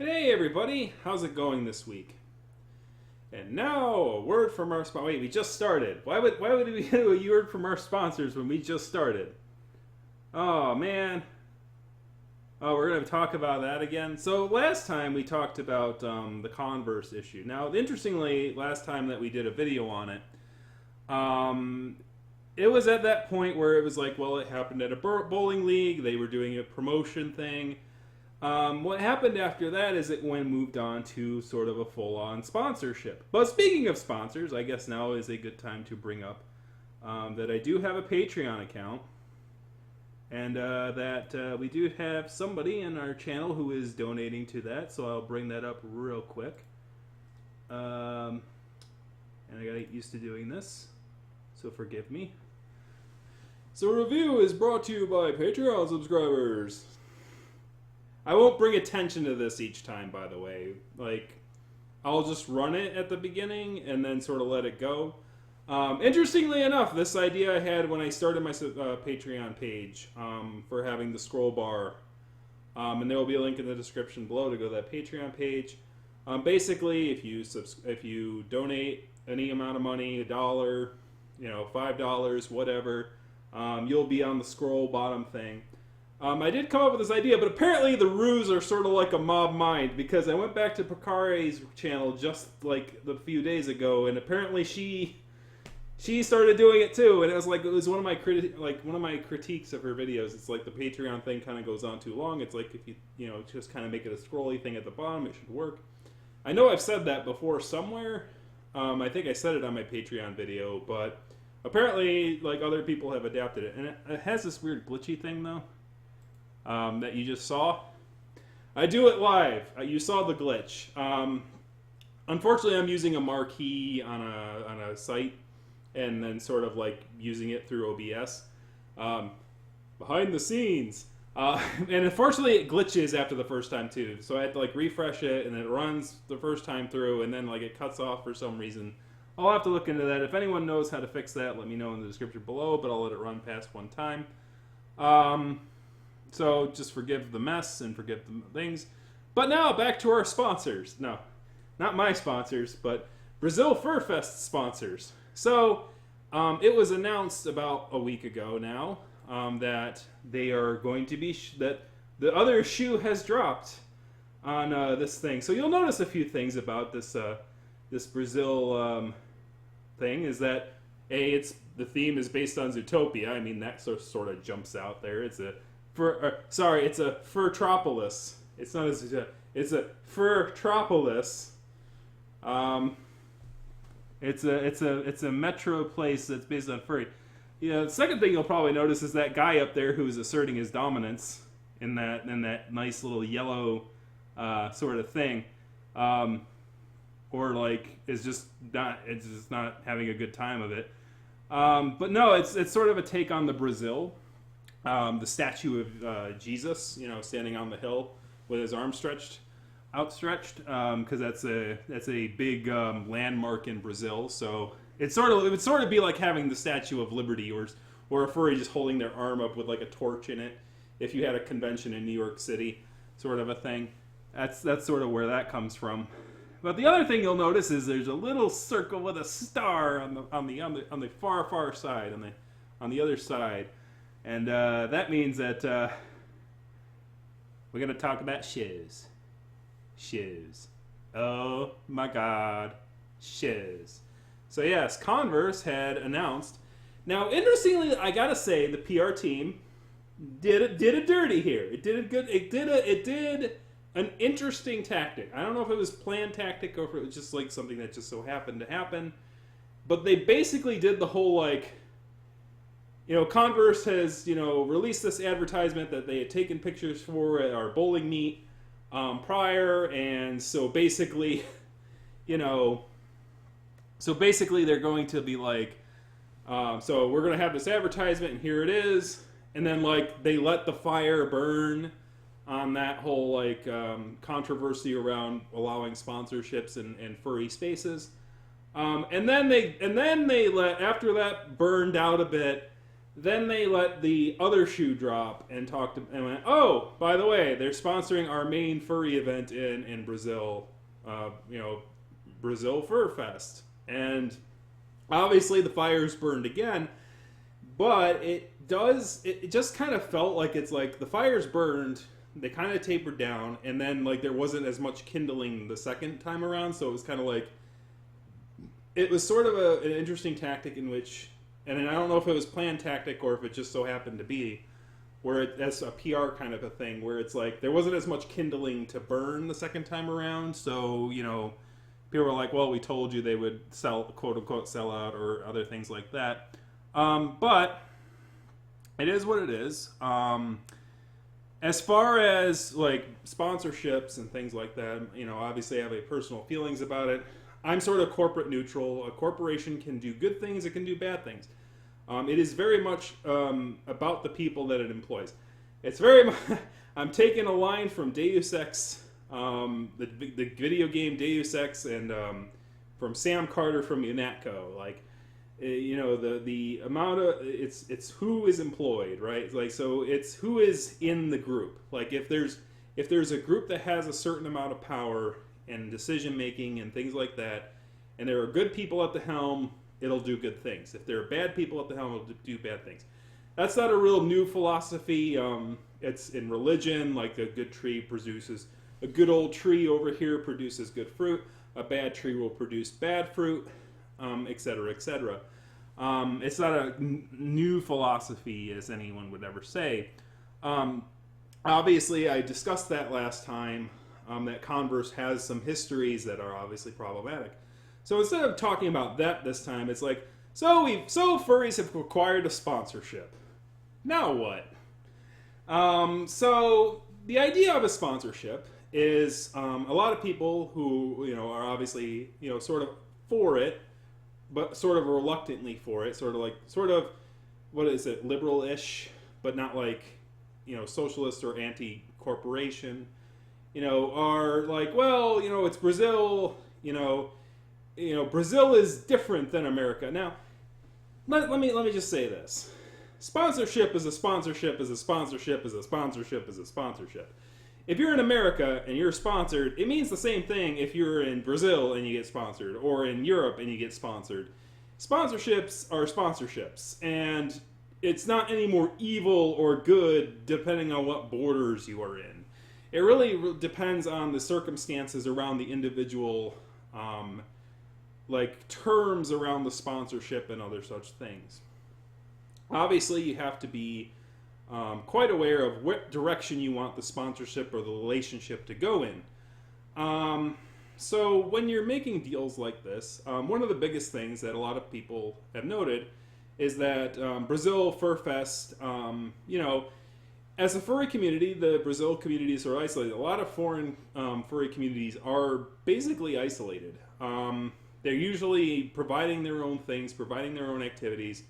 Hey everybody, how's it going this week? And now a word from our sponsor. Wait, we just started. Why would we do a word from our sponsors when we just started? Oh man. Oh, we're gonna talk about that again. So last time we talked about the Converse issue. Now, interestingly, last time that we did a video on it, um, it was at that point where it was like, well, it happened at a bowling league. They were doing a promotion thing. What happened after that is it moved on to sort of a full-on sponsorship. But speaking of sponsors, I guess now is a good time to bring up that I do have a Patreon account, and that we do have somebody in our channel who is donating to that. So I'll bring that up real quick. And I got to get used to doing this, so forgive me. So Rooview is brought to you by Patreon subscribers. I won't bring attention to this each time, by the way. Like, I'll just run it at the beginning and then sort of let it go. Interestingly enough, this idea I had when I started my Patreon page for having the scroll bar. And there will be a link in the description below to go to that Patreon page. Basically, if you donate any amount of money, $1, $5, whatever, you'll be on the scroll bottom thing. I did come up with this idea, but apparently the Roos are sort of like a mob mind, because I went back to Pakare's channel just like a few days ago, and apparently she started doing it too, and it was one of my critiques of her videos. It's like the Patreon thing kind of goes on too long. It's like if you just kind of make it a scrolly thing at the bottom, it should work. I know I've said that before somewhere. I think I said it on my Patreon video, but apparently like other people have adapted it, and it has this weird glitchy thing though. That you just saw. I do it live. You saw the glitch. Unfortunately, I'm using a marquee on a site, and then sort of like using it through OBS. Behind the scenes. And unfortunately, it glitches after the first time too. So I had to like refresh it, and then it runs the first time through, and then like it cuts off for some reason. I'll have to look into that. If anyone knows how to fix that, let me know in the description below. But I'll let it run past one time. So just forgive the mess and forgive the things. But now back to our sponsors. No, not my sponsors, but Brazil Fur Fest sponsors. So it was announced about a week ago now that they are going to be that the other shoe has dropped on this thing. So you'll notice a few things about this this Brazil thing. Is that the theme is based on Zootopia. I mean, that sort of jumps out there. It's a Furtropolis. It's not it's a Furtropolis. It's a metro place that's based on furry. The second thing you'll probably notice is that guy up there who's asserting his dominance in that nice little yellow sort of thing, or like it's just not having a good time of it. But no, it's sort of a take on the Brazil. The statue of Jesus, standing on the hill with his arms outstretched, because that's a big landmark in Brazil. So it would sort of be like having the Statue of Liberty, or a furry just holding their arm up with like a torch in it. If you had a convention in New York City, sort of a thing. That's sort of where that comes from. But the other thing you'll notice is there's a little circle with a star on the far side, on the other side. And that means that we're going to talk about shoes. Shoes. Oh my God. Shoes. So yes, Converse had announced. Now, interestingly, I got to say, the PR team did a dirty here. It did an interesting tactic. I don't know if it was planned tactic or if it was just like something that just so happened to happen. But they basically did the whole like, Converse has, released this advertisement that they had taken pictures for at our bowling meet prior, and so basically, they're going to be like, so we're going to have this advertisement, and here it is, and then like they let the fire burn on that whole like controversy around allowing sponsorships and furry spaces, and then they let, after that burned out a bit. Then they let the other shoe drop and talked and went, oh, by the way, they're sponsoring our main furry event in Brazil, Brazil Fur Fest. And obviously the fires burned again, but it just kind of felt like it's like the fires burned, they kind of tapered down, and then like there wasn't as much kindling the second time around, so it was kind of like, it was sort of an interesting tactic in which, and I don't know if it was planned tactic or if it just so happened to be, where that's a PR kind of a thing, where it's like there wasn't as much kindling to burn the second time around, so, people were like, well, we told you they would sell, quote unquote, sell out or other things like that. But it is what it is. As far as like sponsorships and things like that, obviously I have a personal feelings about it. I'm sort of corporate neutral. A corporation can do good things, it can do bad things. It is very much about the people that it employs. It's very much, I'm taking a line from Deus Ex, the video game Deus Ex, and from Sam Carter from Unatco. Like, the amount of, it's who is employed, right? Like, so it's who is in the group. Like, if there's a group that has a certain amount of power and decision making and things like that, and there are good people at the helm, it'll do good things. If there are bad people at the helm, it'll do bad things. That's not a real new philosophy. It's in religion, like a good tree produces, a good old tree over here produces good fruit, a bad tree will produce bad fruit, etc., etc. It's not a new philosophy, as anyone would ever say. Obviously, I discussed that last time, that Converse has some histories that are obviously problematic. So instead of talking about that this time, it's like, so furries have acquired a sponsorship. Now what? So the idea of a sponsorship is a lot of people who are obviously sort of for it, but sort of reluctantly for it, sort of what is it, liberal-ish, but not like socialist or anti-corporation. Are like, well, it's Brazil. Brazil is different than America. Now, let me just say this: sponsorship is a sponsorship is a sponsorship is a sponsorship is a sponsorship. If you're in America and you're sponsored, it means the same thing if you're in Brazil and you get sponsored, or in Europe and you get sponsored. Sponsorships are sponsorships, and it's not any more evil or good depending on what borders you are in. It really depends on the circumstances around the individual, terms around the sponsorship and other such things. Obviously, you have to be quite aware of what direction you want the sponsorship or the relationship to go in. So when you're making deals like this, one of the biggest things that a lot of people have noted is that Brazil Fur Fest, as a furry community, the Brazil communities are isolated. A lot of foreign furry communities are basically isolated. They're usually providing their own things, providing their own activities.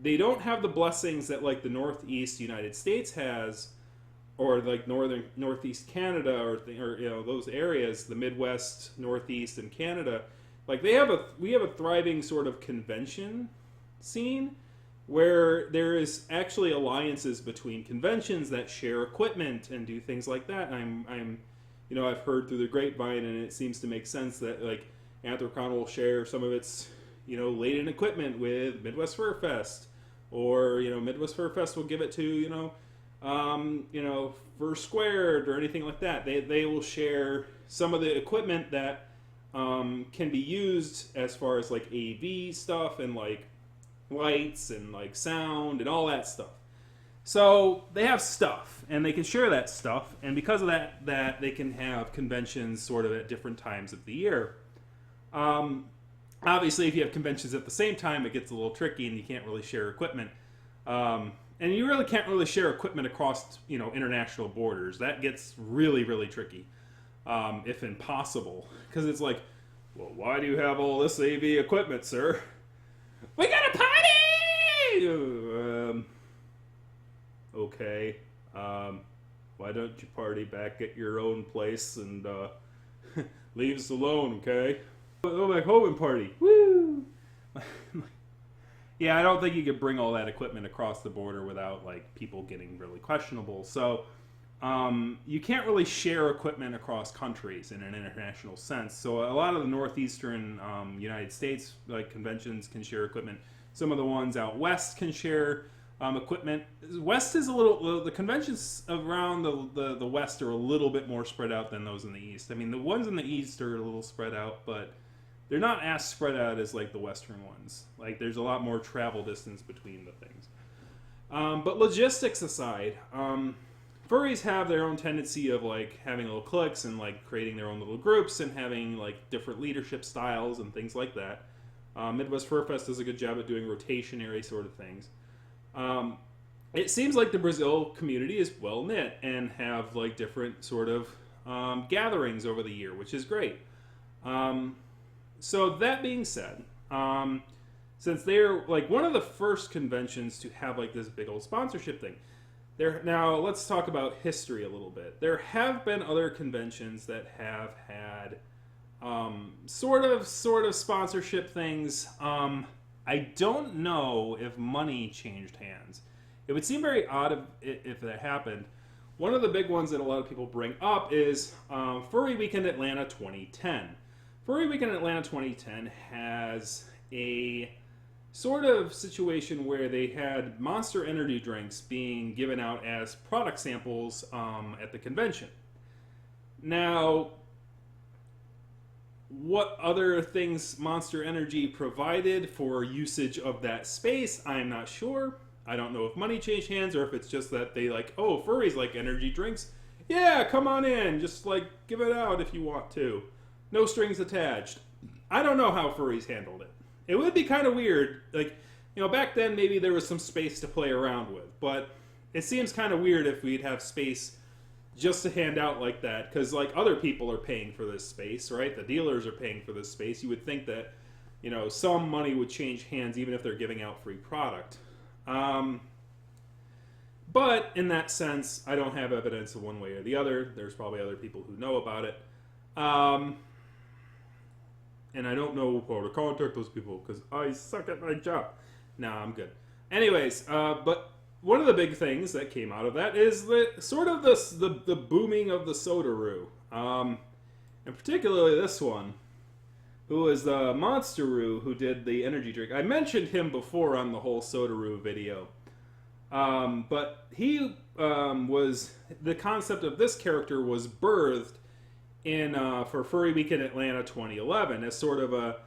They don't have the blessings that like the Northeast United States has, or like Northeast Canada, or those areas, the Midwest, Northeast, and Canada. Like we have a thriving sort of convention scene where there is actually alliances between conventions that share equipment and do things like that. I've heard through the grapevine, and it seems to make sense that like Anthrocon will share some of its laden equipment with Midwest Fur Fest, or Midwest Fur Fest will give it to Fur Squared or anything like that. They will share some of the equipment that can be used as far as like AV stuff and like lights and like sound and all that stuff. So they have stuff, and they can share that stuff, and because of that they can have conventions sort of at different times of the year. Obviously, if you have conventions at the same time, it gets a little tricky, and you can't really share equipment. And you really can't really share equipment across international borders. That gets really, really tricky, if impossible, because it's like, well, why do you have all this AV equipment, sir? We got a party! Okay. Why don't you party back at your own place and leave us alone, okay? Oh, my home party. Woo! Yeah, I don't think you could bring all that equipment across the border without like people getting really questionable. So you can't really share equipment across countries in an international sense. So a lot of the northeastern United States like conventions can share equipment. Some of the ones out west can share equipment. West is a little. The conventions around the west are a little bit more spread out than those in the east. I mean, the ones in the east are a little spread out, but they're not as spread out as like the western ones. Like there's a lot more travel distance between the things. But logistics aside, furries have their own tendency of like having little cliques and like creating their own little groups and having like different leadership styles and things like that. Midwest Fur Fest does a good job at doing rotationary sort of things. It seems like the Brazil community is well knit and have like different sort of gatherings over the year, which is great. So that being said, since they're like one of the first conventions to have like this big old sponsorship thing, now let's talk about history a little bit. There have been other conventions that have had sort of sponsorship things. I don't know if money changed hands. It would seem very odd if that happened. One of the big ones that a lot of people bring up is Furry Weekend Atlanta 2010. Furry Weekend Atlanta 2010 has a sort of situation where they had Monster energy drinks being given out as product samples at the convention. Now, what other things Monster Energy provided for usage of that space, I'm not sure. I don't know if money changed hands or if it's just that they like, oh, furries like energy drinks. Yeah, come on in. Just like give it out if you want to. No strings attached. I don't know how furries handled it. It would be kind of weird. Like, you know, back then maybe there was some space to play around with. But it seems kind of weird if we'd have space just to hand out like that, because like other people are paying for this space, right? The dealers are paying for this space. You would think that, you know, some money would change hands even if they're giving out free product. But in that sense, I don't have evidence of one way or the other. There's probably other people who know about it. And I don't know how to contact those people because I suck at my job. Nah, I'm good. Anyways, but one of the big things that came out of that is the sort of the booming of the Sodaroo, and particularly this one, who is the Monsteroo who did the energy drink. I mentioned him before on the whole Sodaroo video, but he was the concept of this character was birthed in for Furry Weekend Atlanta 2011 as sort of a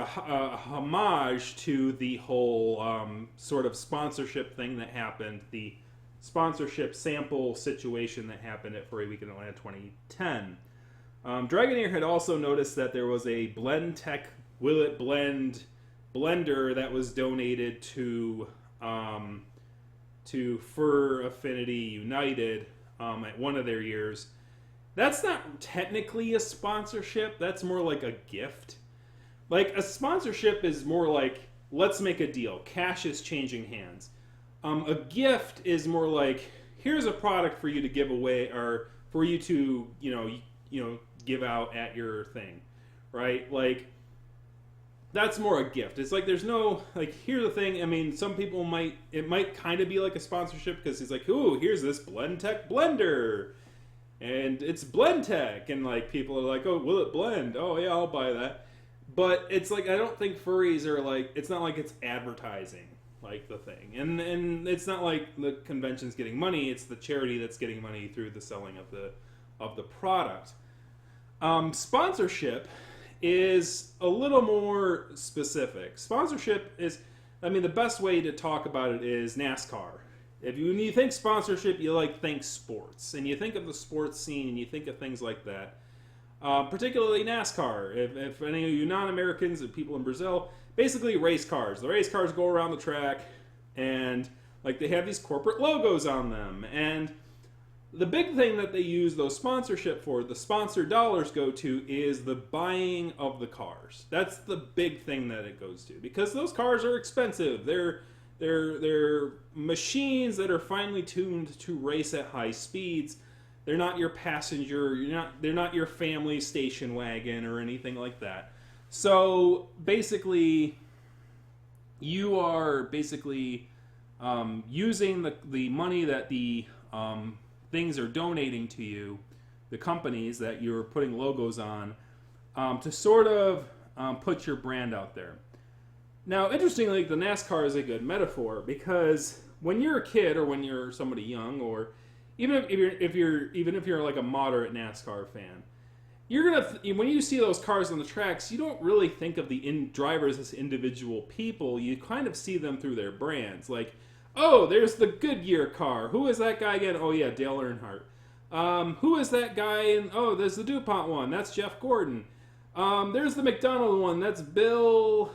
homage to the whole sort of sponsorship thing that happened, the sponsorship sample situation that happened at Furry Weekend Atlanta 2010. Dragonair had also noticed that there was a Blend Tech Will It Blend blender that was donated to Fur Affinity United at one of their years. That's not technically a sponsorship. That's more like a gift. Like, a sponsorship is more like, let's make a deal. Cash is changing hands. A gift is more like, here's a product for you to give away, or for you to, you know, give out at your thing, right? Like, that's more a gift. It's like, there's no, like, here's the thing. I mean, some people it might kind of be like a sponsorship because he's like, ooh, here's this Blend Tech blender. And it's Blend Tech. And, like, people are like, oh, will it blend? Oh, yeah, I'll buy that. But it's like, I don't think furries are like, it's not like it's advertising, like, the thing. And it's not like the convention's getting money, it's the charity that's getting money through the selling of the product. Sponsorship is a little more specific. Sponsorship is, I mean, the best way to talk about it is NASCAR. When you think sponsorship, you like think sports. And you think of the sports scene and you think of things like that. Particularly NASCAR. If any of you non-Americans and people in Brazil, basically race cars. The race cars go around the track and like they have these corporate logos on them. And the big thing that they use those sponsorship for, the sponsor dollars go to, is the buying of the cars. That's the big thing that it goes to, because those cars are expensive. They're machines that are finely tuned to race at high speeds. They're not your passenger. They're not your family station wagon or anything like that. So basically, you are basically using the money that the things are donating to you, the companies that you're putting logos on, to sort of put your brand out there. Now, interestingly, the NASCAR is a good metaphor because when you're a kid or when you're somebody young, or even if you're like a moderate NASCAR fan, when you see those cars on the tracks, you don't really think of the drivers as individual people. You kind of see them through their brands. Like, oh, there's the Goodyear car. Who is that guy again? Oh yeah, Dale Earnhardt. Who is that guy? Oh, there's the DuPont one. That's Jeff Gordon. There's the McDonald one. That's Bill.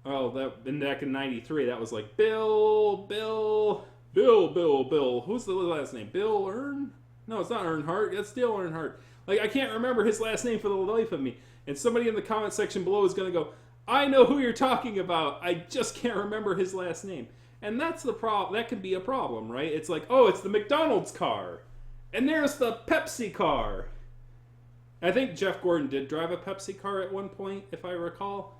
Oh, back in '93, that was like Bill. Who's the last name? Bill Earn? No, it's not Earnhardt. That's Dale Earnhardt. Like, I can't remember his last name for the life of me. And somebody in the comment section below is going to go, I know who you're talking about. I just can't remember his last name. And that's the problem. That can be a problem, right? It's like, oh, it's the McDonald's car. And there's the Pepsi car. I think Jeff Gordon did drive a Pepsi car at one point, if I recall.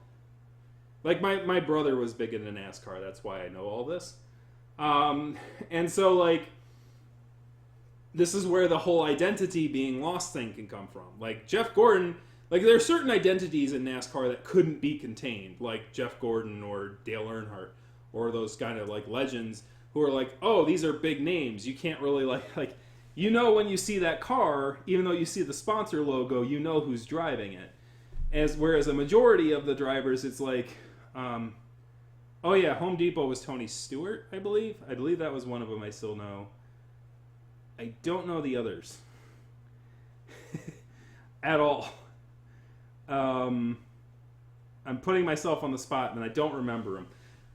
Like, my brother was big into NASCAR. That's why I know all this. And so, like, this is where the whole identity being lost thing can come from. Like, Jeff Gordon, like, there are certain identities in NASCAR that couldn't be contained, like Jeff Gordon or Dale Earnhardt, or those kind of, like, legends who are like, oh, these are big names. You can't really, like, you know when you see that car, even though you see the sponsor logo, you know who's driving it. Whereas a majority of the drivers, it's like, oh yeah, Home Depot was Tony Stewart, I believe. I believe that was one of them I still know. I don't know the others at all. I'm putting myself on the spot, and I don't remember them.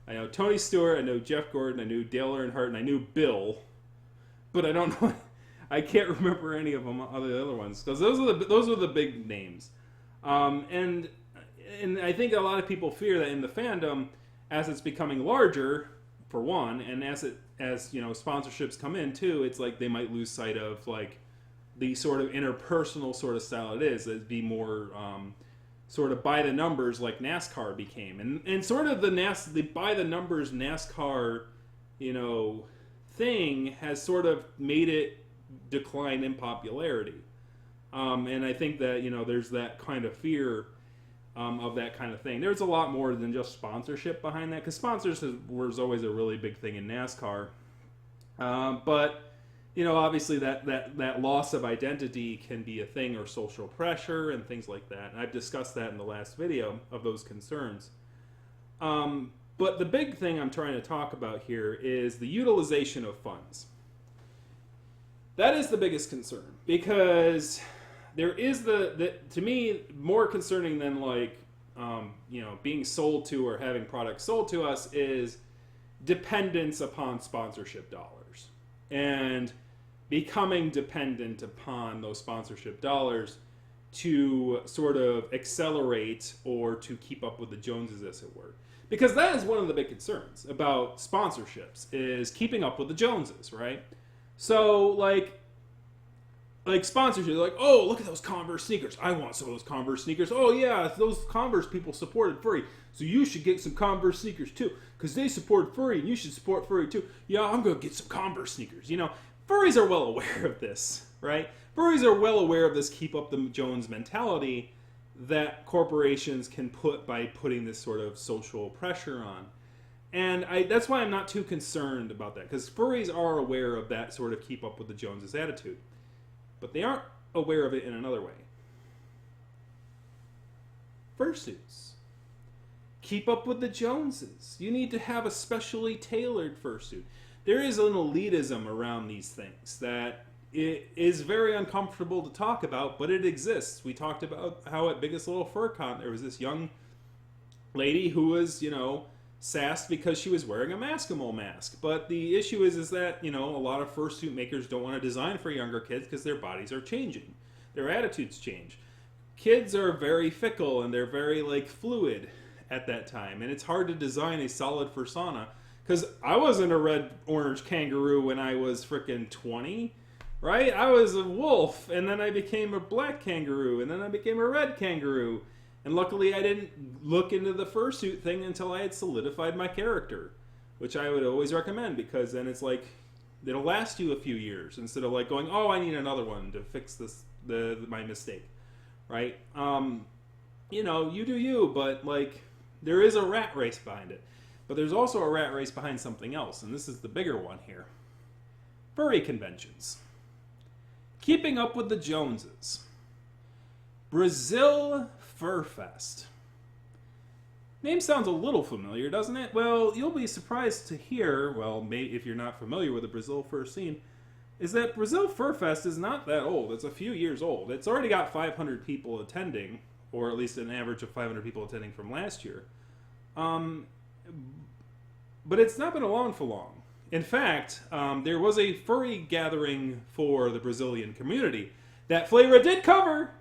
I know Tony Stewart, I know Jeff Gordon, I knew Dale Earnhardt, and I knew Bill, but I don't know. I can't remember any of them, the other ones, because those are the big names. And I think a lot of people fear that in the fandom, as it's becoming larger, for one, and as you know, sponsorships come in too, it's like they might lose sight of like the sort of interpersonal sort of style it is. It'd be more sort of by the numbers like NASCAR became, and sort of the by the numbers NASCAR, you know, thing has sort of made it decline in popularity. And I think that, you know, there's that kind of fear of that kind of thing. There's a lot more than just sponsorship behind that, because sponsorship was always a really big thing in NASCAR. But, you know, obviously that loss of identity can be a thing, or social pressure and things like that. And I've discussed that in the last video of those concerns. But the big thing I'm trying to talk about here is the utilization of funds. That is the biggest concern, because there is to me, more concerning than like, you know, being sold to or having products sold to us is dependence upon sponsorship dollars and becoming dependent upon those sponsorship dollars to sort of accelerate or to keep up with the Joneses, as it were. Because that is one of the big concerns about sponsorships, is keeping up with the Joneses, right? So, like sponsorship, like, oh, look at those Converse sneakers. I want some of those Converse sneakers. Oh, yeah, those Converse people supported furry, so you should get some Converse sneakers, too, because they support furry, and you should support furry, too. Yeah, I'm going to get some Converse sneakers. You know, furries are well aware of this, right? Furries are well aware of this keep up the Jones mentality that corporations can put by putting this sort of social pressure on. And that's why I'm not too concerned about that, because furries are aware of that sort of keep up with the Joneses attitude. But they aren't aware of it in another way. Fursuits. Keep up with the Joneses. You need to have a specially tailored fursuit. There is an elitism around these things that it is very uncomfortable to talk about, but it exists. We talked about how at Biggest Little Fur Con there was this young lady who was, you know, sassed because she was wearing a Maskimo mask. But the issue is that, you know, a lot of fursuit makers don't want to design for younger kids because their bodies are changing. Their attitudes change. Kids are very fickle and they're very, like, fluid at that time. And it's hard to design a solid fursona, because I wasn't a red-orange kangaroo when I was frickin' 20, right? I was a wolf, and then I became a black kangaroo, and then I became a red kangaroo. And luckily I didn't look into the fursuit thing until I had solidified my character, which I would always recommend, because then it's like, it'll last you a few years instead of like going, oh, I need another one to fix my mistake, right? You know, you do you, but like, there is a rat race behind it. But there's also a rat race behind something else, and this is the bigger one here. Furry conventions. Keeping up with the Joneses. Brazil Fur Fest. Name sounds a little familiar, doesn't it? Well, you'll be surprised to hear, well, maybe if you're not familiar with the Brazil fur scene, is that Brazil Fur Fest is not that old. It's a few years old. It's already got 500 people attending, or at least an average of 500 people attending from last year. But it's not been around for long. In fact, there was a furry gathering for the Brazilian community that Fleira did cover.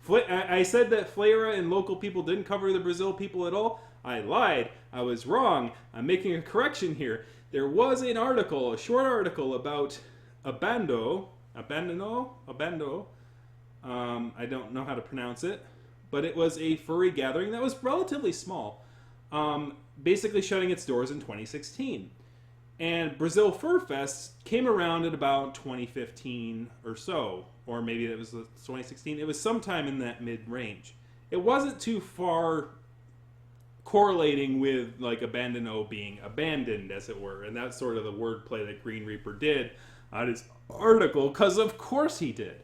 I said that Fleira and local people didn't cover the Brazil people at all. I lied. I was wrong. I'm making a correction here. There was an article, a short article about Abando. I don't know how to pronounce it, but it was a furry gathering that was relatively small, basically shutting its doors in 2016. And Brazil Fur Fest came around at about 2015 or so, or maybe it was 2016. It was sometime in that mid-range. It wasn't too far correlating with like Abandano being abandoned, as it were, and that's sort of the wordplay that Green Reaper did on his article, because of course he did.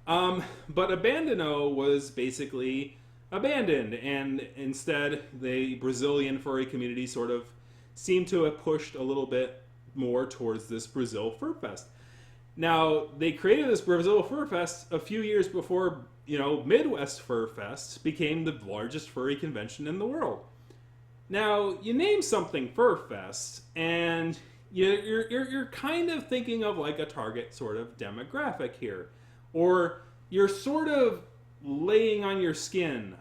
But Abandano was basically abandoned, and instead the Brazilian furry community sort of seemed to have pushed a little bit more towards this Brazil Fur Fest. Now, they created this Brazil Fur Fest a few years before, you know, Midwest Fur Fest became the largest furry convention in the world. Now, you name something Fur Fest, and you're kind of thinking of like a target sort of demographic here. Or you're sort of laying on your skin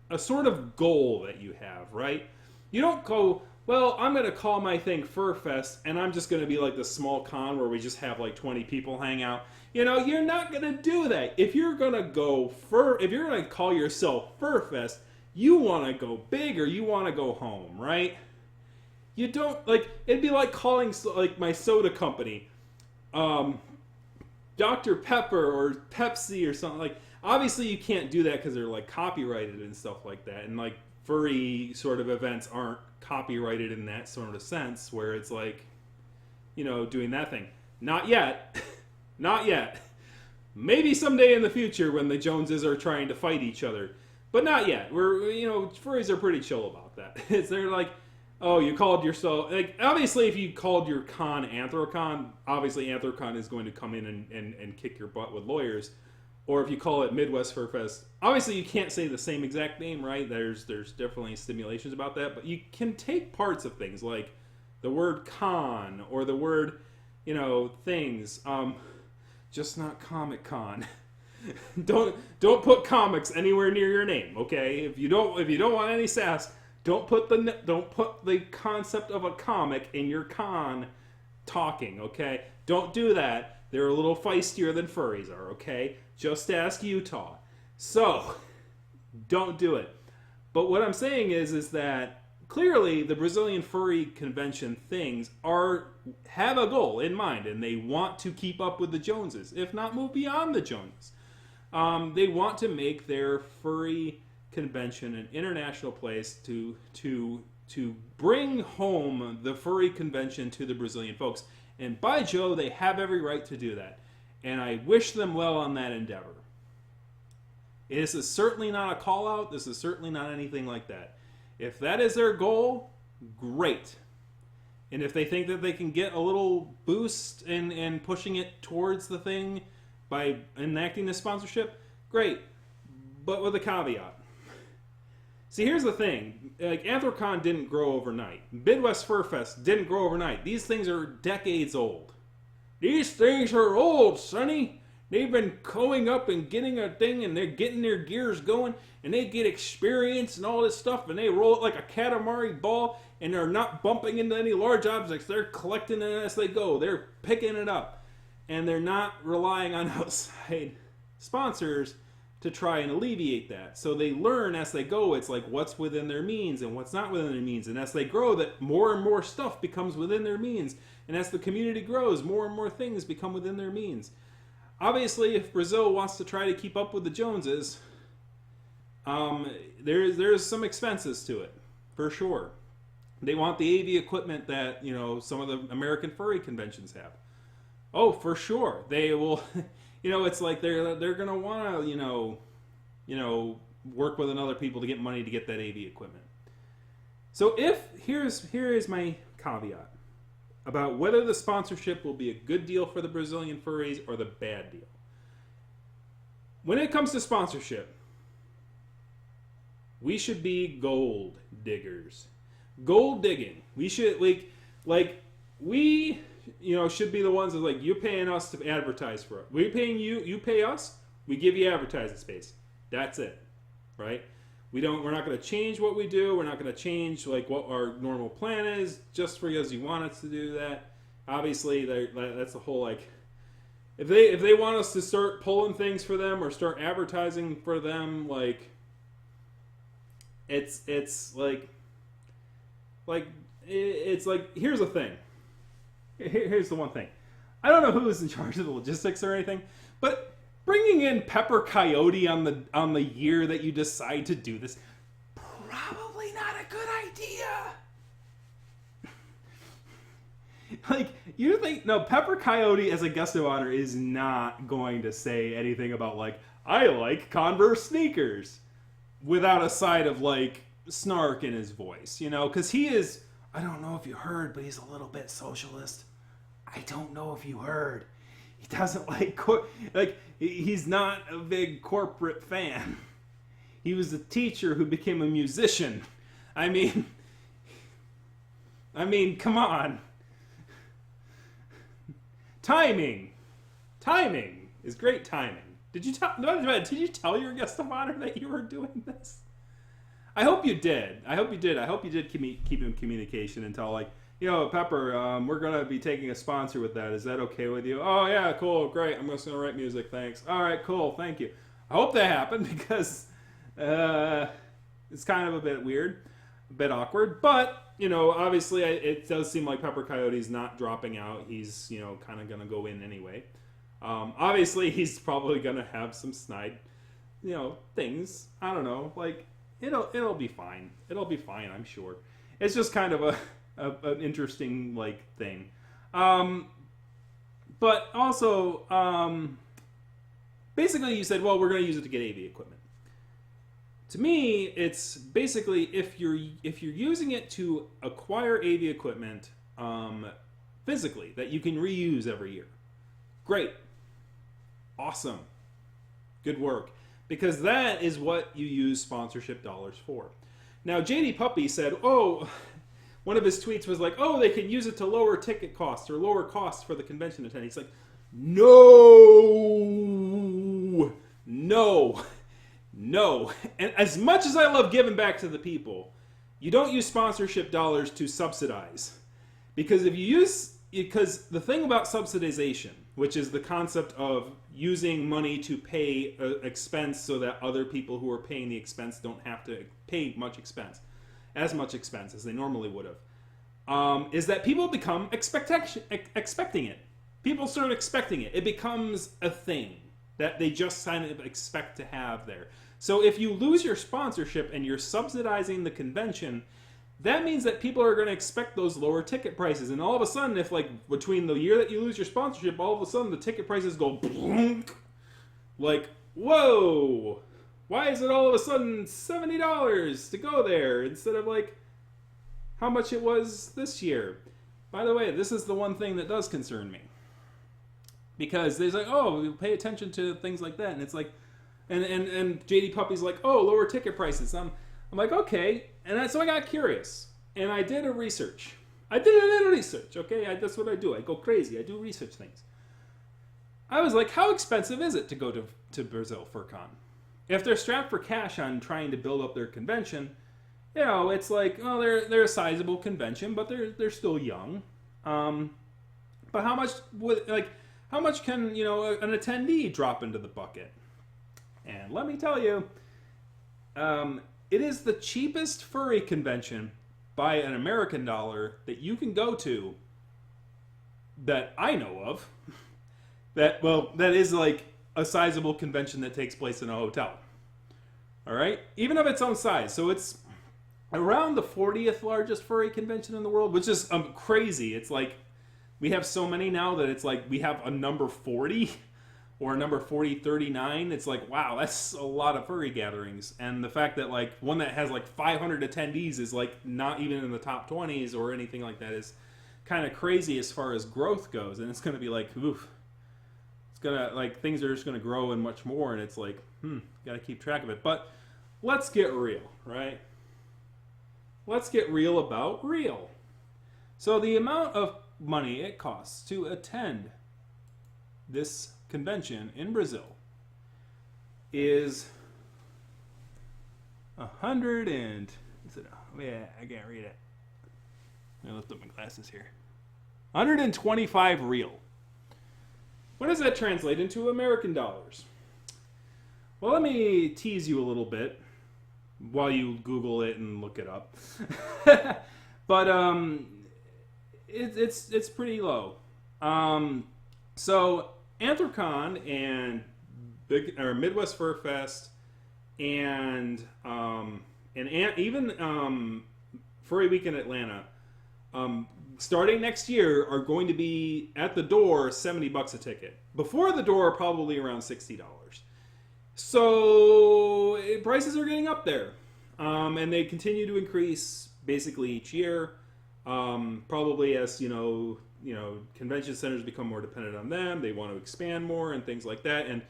a sort of goal that you have, right? You don't go, well, I'm going to call my thing Fur Fest, and I'm just going to be like the small con where we just have like 20 people hang out. You know, you're not going to do that. If you're going to go if you're going to call yourself Fur Fest, you want to go big or you want to go home, right? You don't, like, it'd be like calling like my soda company, Dr. Pepper or Pepsi or something. Like, obviously you can't do that because they're like copyrighted and stuff like that, and like furry sort of events aren't copyrighted in that sort of sense where it's like, you know, doing that thing. Not yet. Not yet. Maybe someday in the future when the Joneses are trying to fight each other, but not yet. You know, furries are pretty chill about that. They're like, oh, you called yourself, like, obviously if you called your con Anthrocon, obviously Anthrocon is going to come in and kick your butt with lawyers. Or if you call it Midwest Fur Fest, obviously you can't say the same exact name, right? There's definitely stimulations about that, but you can take parts of things like the word con or the word, you know, things. Just not Comic Con. Don't put comics anywhere near your name, okay? If you don't want any sass, don't put the concept of a comic in your con talking, okay? Don't do that. They're a little feistier than furries are, okay? Just ask Utah. So, don't do it. But what I'm saying is that clearly the Brazilian furry convention things have a goal in mind, and they want to keep up with the Joneses, if not move beyond the Joneses. They want to make their furry convention an international place to bring home the furry convention to the Brazilian folks. And by Joe, they have every right to do that. And I wish them well on that endeavor. This is certainly not a call out. This is certainly not anything like that. If that is their goal, great. And if they think that they can get a little boost in pushing it towards the thing by enacting this sponsorship, great. But with a caveat. See, here's the thing. Like, Anthrocon didn't grow overnight. Midwest Fur Fest didn't grow overnight. These things are decades old. These things are old, sonny. They've been going up and getting a thing, and they're getting their gears going, and they get experience and all this stuff, and they roll it like a Katamari ball, and they're not bumping into any large objects. They're collecting it as they go. They're picking it up. And they're not relying on outside sponsors to try and alleviate that. So they learn as they go. It's like what's within their means and what's not within their means. And as they grow, that more and more stuff becomes within their means. And as the community grows, more and more things become within their means. Obviously, if Brazil wants to try to keep up with the Joneses, there's some expenses to it, for sure. They want the AV equipment that, some of the American furry conventions have. Oh, for sure. They will, it's like they're going to want to, work with other people to get money to get that AV equipment. So here is my caveat about whether the sponsorship will be a good deal for the Brazilian furries or the bad deal. When it comes to sponsorship, we should be gold diggers. Gold digging. We should we should be the ones that you're paying us to advertise for it. We're paying you, you pay us, we give you advertising space. That's it. Right? We're not going to change what we do. We're not going to change what our normal plan is just because you want us to do that. Obviously, that's the whole if they want us to start pulling things for them or start advertising for them, it's here's the thing. Here's the one thing. I don't know who is in charge of the logistics or anything, but bringing in Pepper Coyote on the year that you decide to do this, probably not a good idea. You think, no, Pepper Coyote as a guest of honor is not going to say anything about I like Converse sneakers without a side of snark in his voice, because he is, I don't know if you heard, but he's a little bit socialist. I don't know if you heard. He doesn't he's not a big corporate fan. He was a teacher who became a musician. I mean, come on. Timing is great timing. Did you tell your guest of honor that you were doing this? I hope you did. I hope you did keep in communication and tell Pepper, we're going to be taking a sponsor with that. Is that okay with you? Oh, yeah, cool, great. I'm just going to write music, thanks. All right, cool, thank you. I hope that happened because it's kind of a bit weird, a bit awkward. But, obviously it does seem like Pepper Coyote's not dropping out. He's, kind of going to go in anyway. Obviously, he's probably going to have some snide, things. I don't know. It'll be fine. It'll be fine, I'm sure. It's just kind of an interesting thing, but also basically you said, well, we're going to use it to get AV equipment. To me, it's basically if you're using it to acquire AV equipment physically that you can reuse every year, great, awesome, good work, because that is what you use sponsorship dollars for. Now, JD Puppy said, one of his tweets was they can use it to lower ticket costs or lower costs for the convention attendees. No. And as much as I love giving back to the people, you don't use sponsorship dollars to subsidize. Because because the thing about subsidization, which is the concept of using money to pay expense so that other people who are paying the expense don't have to pay as much expense as they normally would have, is that people become expecting it. People start expecting it. It becomes a thing that they just kind of expect to have there. So if you lose your sponsorship and you're subsidizing the convention, that means that people are going to expect those lower ticket prices. And all of a sudden, if between the year that you lose your sponsorship, all of a sudden the ticket prices go blunk, whoa, why is it all of a sudden $70 to go there instead of how much it was this year? By the way, this is the one thing that does concern me. Because there's we pay attention to things like that. And it's and JD Puppy's lower ticket prices. I'm okay. And so I got curious. And I did a research. Okay? That's what I do. I go crazy. I do research things. I was how expensive is it to go to Brazil FurCon? If they're strapped for cash on trying to build up their convention, it's they're a sizable convention, but they're still young. But how much can an attendee drop into the bucket? And let me tell you, it is the cheapest furry convention by an American dollar that you can go to that I know of. That is like a sizable convention that takes place in a hotel. All right? Even of its own size. So it's around the 40th largest furry convention in the world, which is crazy. It's like we have so many now that it's like we have a number 40 or a number 4039. It's like, wow, that's a lot of furry gatherings. And the fact that like one that has like 500 attendees is like not even in the top 20s or anything like that is kind of crazy as far as growth goes. And it's going to be like, oof. It's going to, like, things are just going to grow and much more. And it's like, got to keep track of it. But let's get real, right? Let's get real about real. So the amount of money it costs to attend this convention in Brazil is I can't read it. Let me lift up my glasses here. 125 real. What does that translate into American dollars? Well, let me tease you a little bit while you Google it and look it up. But it's pretty low. So Anthrocon and Midwest Fur Fest and even Furry Week in Atlanta, starting next year, are going to be at the door $70 a ticket. Before the door, probably around $60. So prices are getting up there, and they continue to increase basically each year. Probably as convention centers become more dependent on them, they want to expand more and things like that. And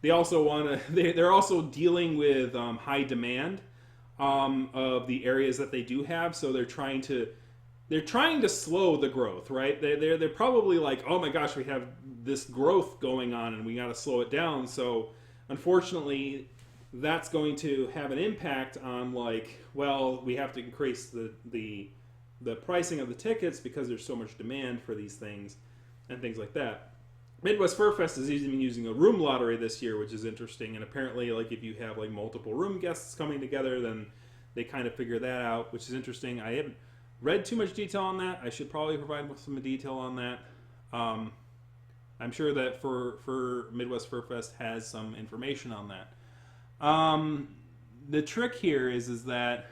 they also want to. They're also dealing with high demand of the areas that they do have. So they're trying to slow the growth, right? They're probably like, oh my gosh, we have this growth going on and we got to slow it down. So unfortunately, that's going to have an impact on we have to increase the pricing of the tickets because there's so much demand for these things and things like that. Midwest Fur Fest is even using a room lottery this year, which is interesting. And apparently, if you have multiple room guests coming together, then they kind of figure that out, which is interesting. I haven't read too much detail on that. I should probably provide some detail on that. I'm sure that for Midwest Fur Fest has some information on that. The trick here is that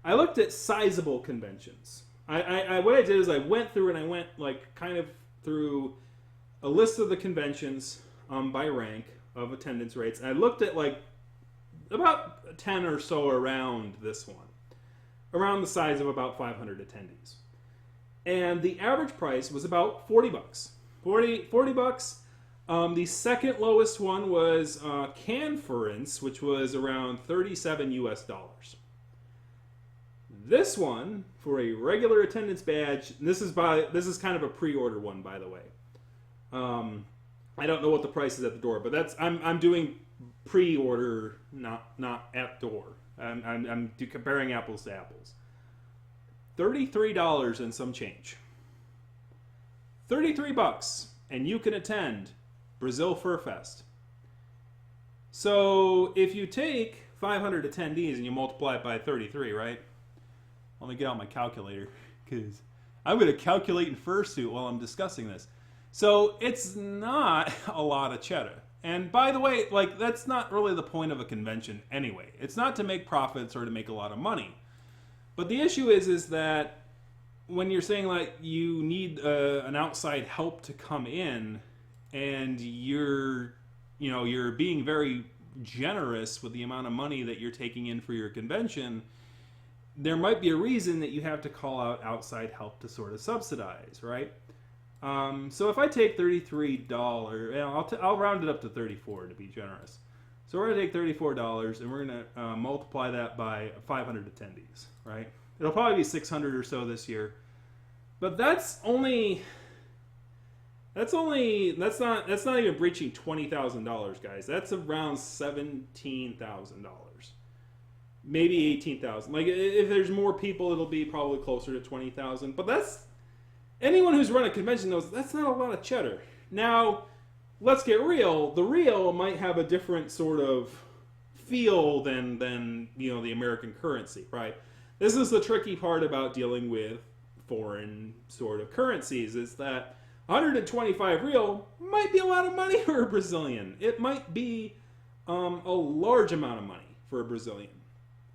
I looked at sizable conventions. What I did is I went through and I went kind of through a list of the conventions by rank of attendance rates. And I looked at about 10 or so around this one, around the size of about 500 attendees. And the average price was about $40. $40. The second lowest one was Canference, which was around $37 US. This one, for a regular attendance badge, and this is kind of a pre-order one, by the way. I don't know what the price is at the door, but I'm doing pre-order, not at door. I'm comparing apples to apples. $33 and some change. $33, and you can attend Brazil Fur Fest. So if you take 500 attendees and you multiply it by 33, right? Let me get out my calculator because I'm going to calculate in fursuit while I'm discussing this. So it's not a lot of cheddar. And by the way, that's not really the point of a convention anyway. It's not to make profits or to make a lot of money. But the issue is that when you're saying you need an outside help to come in, and you're being very generous with the amount of money that you're taking in for your convention, there might be a reason that you have to call out outside help to sort of subsidize, right? So if I take $33, I'll round it up to 34 to be generous. So we're going to take $34 and we're going to multiply that by 500 attendees, right? It'll probably be 600 or so this year. But that's not even breaching $20,000, guys. That's around $17,000. Maybe $18,000. If there's more people, it'll be probably closer to $20,000. But anyone who's run a convention knows that's not a lot of cheddar. Now, let's get real. The real might have a different sort of feel than the American currency, right? This is the tricky part about dealing with foreign sort of currencies, is that 125 real might be a lot of money for a Brazilian. It might be a large amount of money for a Brazilian.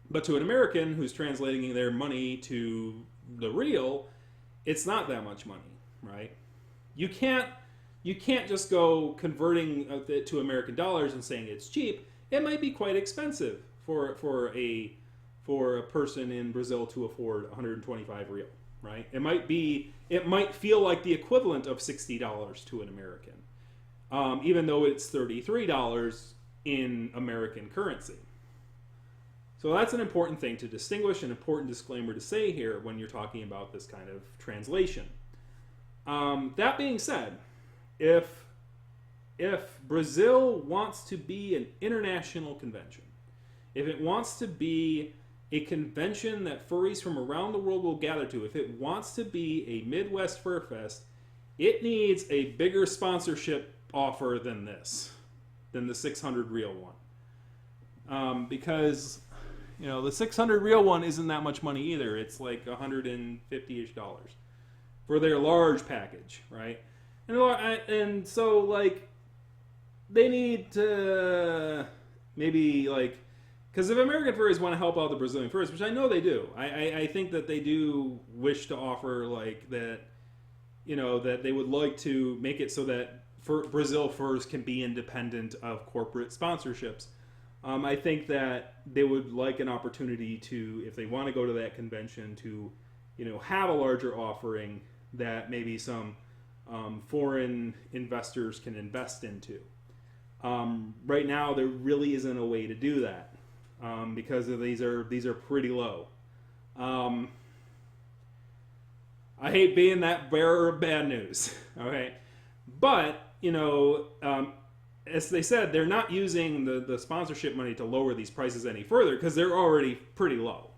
But to an American who's translating their money to the real, it's not that much money, right? You can't just go converting it to American dollars and saying it's cheap. It might be quite expensive for a person in Brazil to afford 125 real, right? It might feel like the equivalent of $60 to an American, even though it's $33 in American currency. So that's an important thing to distinguish, an important disclaimer to say here when you're talking about this kind of translation. That being said, if Brazil wants to be an international convention, if it wants to be a convention that furries from around the world will gather to, if it wants to be a Midwest Fur Fest, it needs a bigger sponsorship offer than the 600 real one. Because the 600 real one isn't that much money either. It's like $150-ish for their large package, right? And so, like, they need to maybe, like, because if American furries want to help out the Brazilian furries, which I know they do, I think that they do wish to offer, like, that, that they would like to make it so that Brazil furs can be independent of corporate sponsorships. I think that they would like an opportunity to, if they want to go to that convention, to, have a larger offering that maybe some foreign investors can invest into. Right now, there really isn't a way to do that because these are pretty low. I hate being that bearer of bad news. Okay, but as they said, they're not using the sponsorship money to lower these prices any further because they're already pretty low.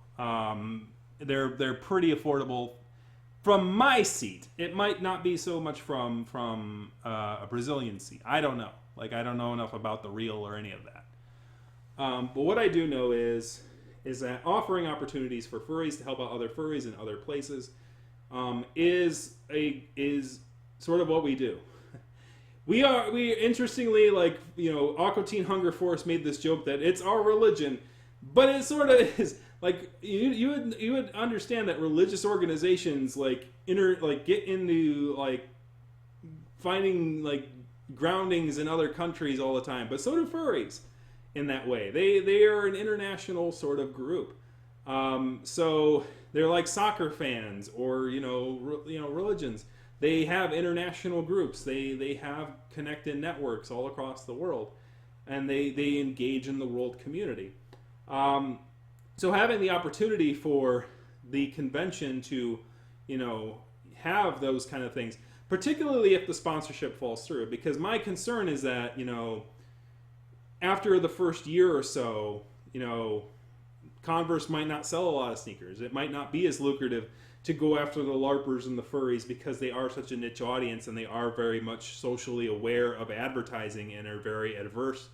They're pretty affordable. From my seat, it might not be so much from a Brazilian seat. I don't know. Like, I don't know enough about the real or any of that. But what I do know is that offering opportunities for furries to help out other furries in other places is sort of what we do. We interestingly, like, Aqua Teen Hunger Force made this joke that it's our religion, but it sort of is. Like, you would understand that religious organizations get into, like, finding, like, groundings in other countries all the time, but so do furries in that way. They are an international sort of group. So they're like soccer fans or religions. They have international groups. They have connected networks all across the world, and they engage in the world community. So having the opportunity for the convention to, have those kind of things, particularly if the sponsorship falls through, because my concern is that, after the first year or so, Converse might not sell a lot of sneakers. It might not be as lucrative to go after the LARPers and the furries because they are such a niche audience and they are very much socially aware of advertising and are very adverse.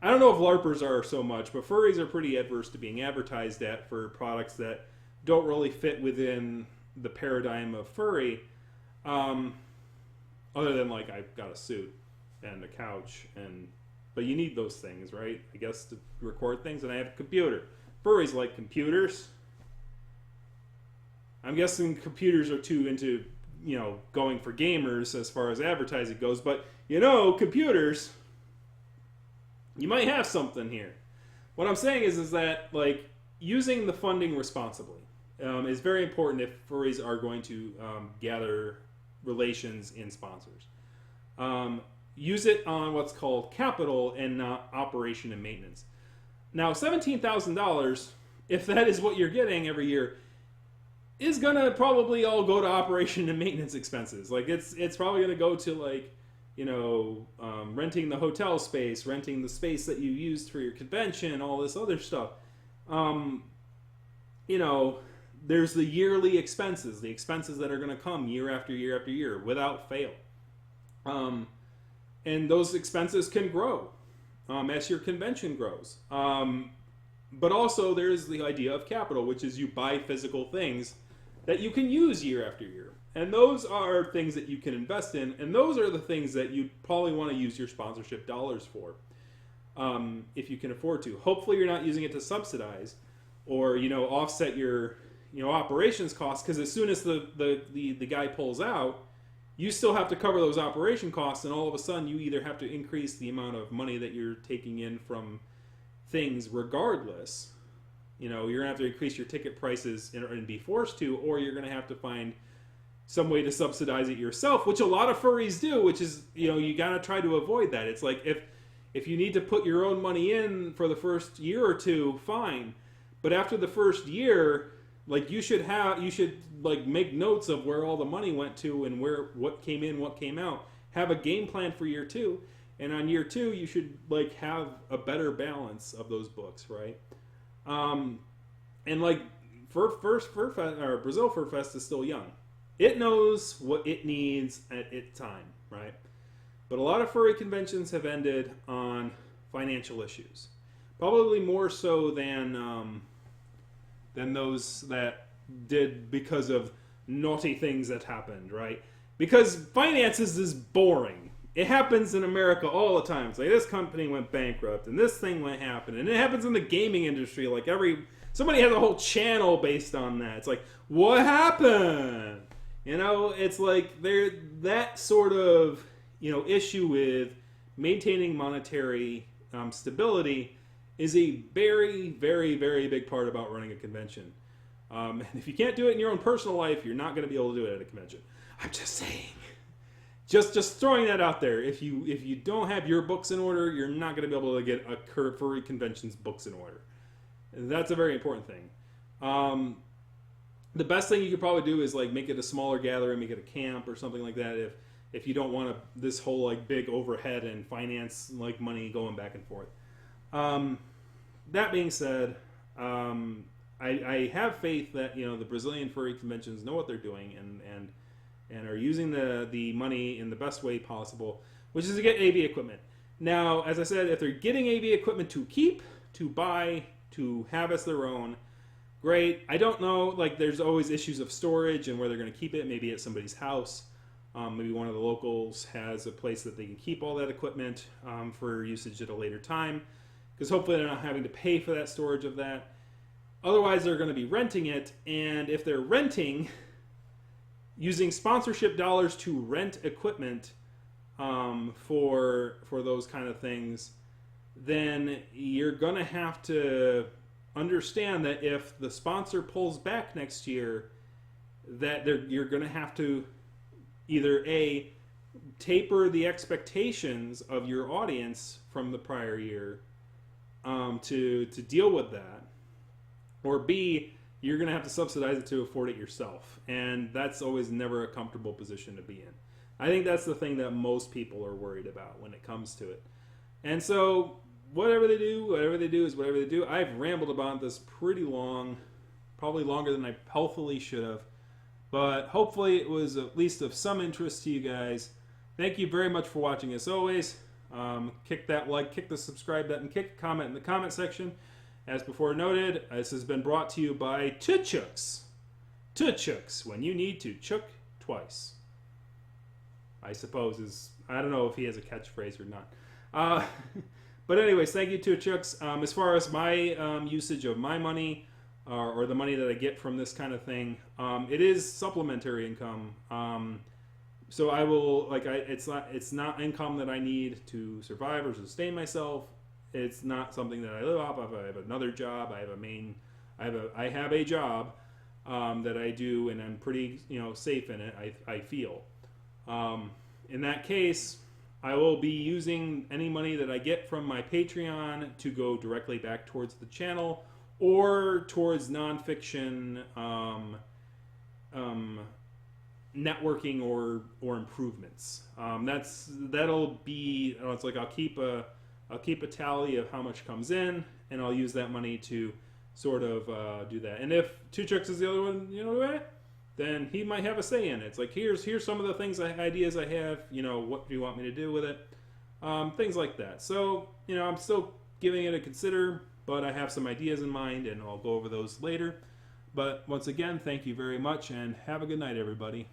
I don't know if LARPers are so much, but furries are pretty adverse to being advertised at for products that don't really fit within the paradigm of furry. Other than, like, I've got a suit and a couch, but you need those things, right? I guess to record things, and I have a computer. Furries like computers. I'm guessing computers are too into, going for gamers as far as advertising goes, but, computers, you might have something here. What I'm saying is that, like, using the funding responsibly is very important if furries are going to gather relations in sponsors. Use it on what's called capital and not operation and maintenance. Now, $17,000, if that is what you're getting every year, is going to probably all go to operation and maintenance expenses. Like, it's probably going to go to, like, renting the hotel space, renting the space that you used for your convention, all this other stuff. There's the yearly expenses, the expenses that are going to come year after year after year without fail. And those expenses can grow as your convention grows. But also, there's the idea of capital, which is you buy physical things that you can use year after year. And those are things that you can invest in, and those are the things that you probably want to use your sponsorship dollars for, if you can afford to. Hopefully, you're not using it to subsidize or offset your operations costs, because as soon as the guy pulls out, you still have to cover those operation costs, and all of a sudden you either have to increase the amount of money that you're taking in from things regardless. You're going to have to increase your ticket prices and be forced to, or you're going to have to find some way to subsidize it yourself, which a lot of furries do, which is, you got to try to avoid that. It's like if you need to put your own money in for the first year or two, fine. But after the first year, you should make notes of where all the money went to and what came in, what came out. Have a game plan for year two, and on year two you should have a better balance of those books, right? And Brazil Fur Fest is still young. It knows what it needs at its time, right? But a lot of furry conventions have ended on financial issues, probably more so than those that did because of naughty things that happened, right? Because finances is boring. It happens in America all the time. It's like this company went bankrupt and this thing went happen, and it happens in the gaming industry. Somebody has a whole channel based on that. It's like, what happened? It's like that sort of issue with maintaining monetary stability is a very, very, very big part about running a convention. And if you can't do it in your own personal life, you're not going to be able to do it at a convention. I'm just saying. Just throwing that out there. If you don't have your books in order, you're not going to be able to get a furry convention's books in order. And that's a very important thing. The best thing you could probably do is make it a smaller gathering, make it a camp or something like that. If you don't want this whole big overhead and finance money going back and forth. That being said, I have faith that the Brazilian furry conventions know what they're doing and are using the money in the best way possible, which is to get AV equipment. Now, as I said, if they're getting AV equipment to keep, to buy, to have as their own, great. I don't know. There's always issues of storage and where they're going to keep it. Maybe at somebody's house. Maybe one of the locals has a place that they can keep all that equipment for usage at a later time, because hopefully they're not having to pay for that storage of that. Otherwise, they're going to be renting it, and if they're renting, using sponsorship dollars to rent equipment for those kind of things, then you're going to have to understand that if the sponsor pulls back next year, that you're going to have to either taper the expectations of your audience from the prior year to deal with that, or B, you're going to have to subsidize it to afford it yourself. And that's always never a comfortable position to be in. I think that's the thing that most people are worried about when it comes to it. And so whatever they do is whatever they do. I've rambled about this pretty long, probably longer than I healthily should have. But hopefully it was at least of some interest to you guys. Thank you very much for watching as always. Kick that like, kick the subscribe button, kick a comment in the comment section. As before noted, this has been brought to you by Tuchooks. Tuchooks, when you need to chook twice. I suppose I don't know if he has a catchphrase or not. But anyways, thank you Tuchooks. As far as my usage of my money, or the money that I get from this kind of thing, it is supplementary income. So I will it's not income that I need to survive or sustain myself. It's not something that I live off of. I have another job. I have a job that I do, and I'm pretty safe in it. I feel. In that case, I will be using any money that I get from my Patreon to go directly back towards the channel or towards nonfiction networking or improvements. That'll be. It's like I'll keep a tally of how much comes in, and I'll use that money to sort of do that. And if Tuchooks is the other one, then he might have a say in it. It's like here's some of the ideas I have. What do you want me to do with it? things like that. So, I'm still giving it a consider, but I have some ideas in mind, and I'll go over those later. But once again, thank you very much, and have a good night, everybody.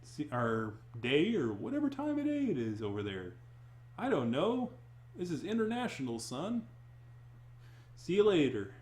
See, our day, or whatever time of day it is over there. I don't know. This is international, son. See you later.